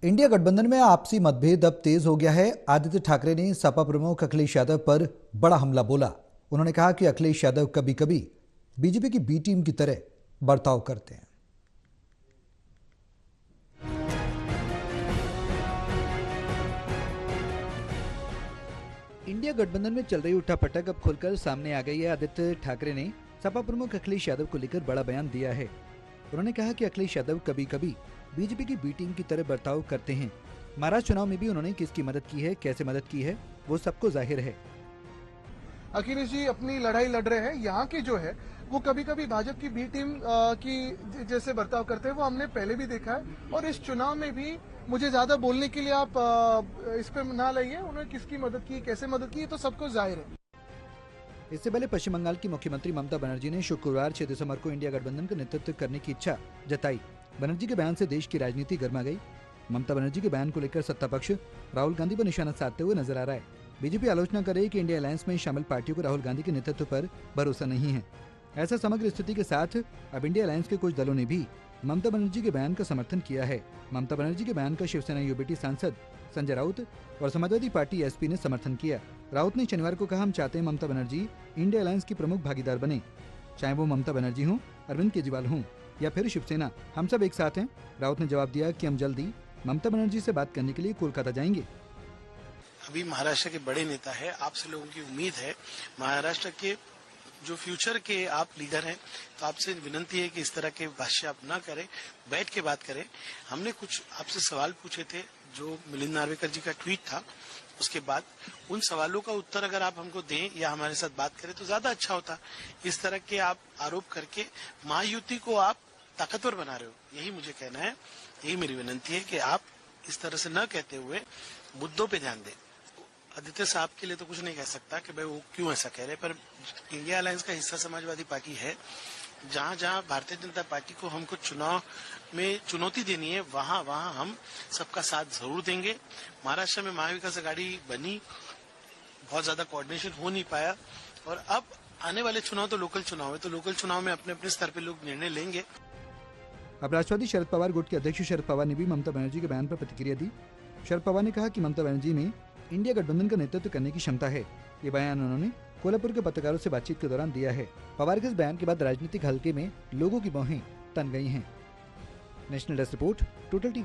India गठबंधन में आपसी मतभेद अब तेज हो गया है। आदित्य ठाकरे ने सपा प्रमुख अखिलेश यादव पर बड़ा हमला बोला। उन्होंने कहा कि अखिलेश यादव कभी कभी बीजेपी की बी टीम की तरह बर्ताव करते हैं। इंडिया गठबंधन में चल रही उठापटक अब खुलकर सामने आ गई है। आदित्य ठाकरे ने सपा प्रमुख अखिलेश यादव को लेकर बड़ा बयान दिया है। उन्होंने कहा कि अखिलेश यादव कभी कभी बीजेपी की बी टीम की तरह बर्ताव करते हैं। महाराष्ट्र चुनाव में भी उन्होंने किसकी मदद की है, कैसे मदद की है, वो सबको जाहिर है। अखिलेश जी अपनी लड़ाई लड़ रहे हैं। यहाँ की जो है वो कभी कभी भाजपा की बी टीम की जैसे बर्ताव करते हैं, वो हमने पहले भी देखा है। और इस चुनाव में भी मुझे ज्यादा बोलने के लिए आप इस पे ना लाइए। उन्होंने किसकी मदद की, कैसे मदद की, तो सबको जाहिर है। इससे पहले पश्चिम बंगाल की मुख्यमंत्री ममता बनर्जी ने शुक्रवार 6 दिसंबर को इंडिया गठबंधन का नेतृत्व करने की इच्छा जताई। बनर्जी के बयान से देश की राजनीति गर्मा गई। ममता बनर्जी के बयान को लेकर सत्ता पक्ष राहुल गांधी पर निशाना साधते हुए नजर आ रहा है। बीजेपी आलोचना कर रही है कि इंडिया अलायंस में शामिल पार्टियों को राहुल गांधी के नेतृत्व पर भरोसा नहीं है। ऐसा समग्र स्थिति के साथ अब इंडिया अलायंस के कुछ दलों ने भी ममता बनर्जी के बयान का समर्थन किया है। ममता बनर्जी के बयान का शिवसेना यूबीटी सांसद संजय राउत और समाजवादी पार्टी एसपी ने समर्थन किया। राउत ने शनिवार को कहा, हम चाहते हैं ममता बनर्जी इंडिया अलायंस की प्रमुख भागीदार बने, चाहे वो ममता बनर्जी हों, अरविंद केजरीवाल हों या फिर शिवसेना, हम सब एक साथ हैं। राउत ने जवाब दिया कि हम जल्दी ममता बनर्जी से बात करने के लिए कोलकाता जाएंगे। अभी महाराष्ट्र के बड़े नेता है, आपसे लोगों की उम्मीद है, महाराष्ट्र के जो फ्यूचर के आप लीडर हैं, तो आपसे विनती है कि इस तरह के भाष्य आप ना करें, बैठ के बात करें। हमने कुछ आपसे सवाल पूछे थे, जो मिलिंद नार्वेकर जी का ट्वीट था, उसके बाद उन सवालों का उत्तर अगर आप हमको दें या हमारे साथ बात करें तो ज्यादा अच्छा होता। इस तरह के आप आरोप करके महायुति को आप ताकतवर बना रहे हो, यही मुझे कहना है। यही मेरी विनती है कि आप इस तरह से न कहते हुए मुद्दों पे ध्यान दें। आदित्य साहब के लिए तो कुछ नहीं कह सकता कि भाई वो क्यों ऐसा कह रहे, पर इंडिया अलायंस का हिस्सा समाजवादी पार्टी है। जहां जहां भारतीय जनता पार्टी को हमको चुनाव में चुनौती देनी है, वहां वहां हम सबका साथ जरूर देंगे। महाराष्ट्र में महाविकास आघाड़ी बनी, बहुत ज्यादा कोऑर्डिनेशन हो नहीं पाया, और अब आने वाले चुनाव तो लोकल चुनाव है, तो लोकल चुनाव में अपने अपने स्तर पे लोग निर्णय लेंगे। अब राष्ट्रवादी शरद पवार गुट के अध्यक्ष शरद पवार ने भी ममता बनर्जी के बयान पर प्रतिक्रिया दी। शरद पवार ने कहा कि ममता बनर्जी में इंडिया गठबंधन का नेतृत्व करने की क्षमता है। ये बयान उन्होंने कोल्हापुर के पत्रकारों से बातचीत के दौरान दिया है। पवार के इस बयान के बाद राजनीतिक हलके में लोगों की भौहें तन गई हैं। National desk report, total TV.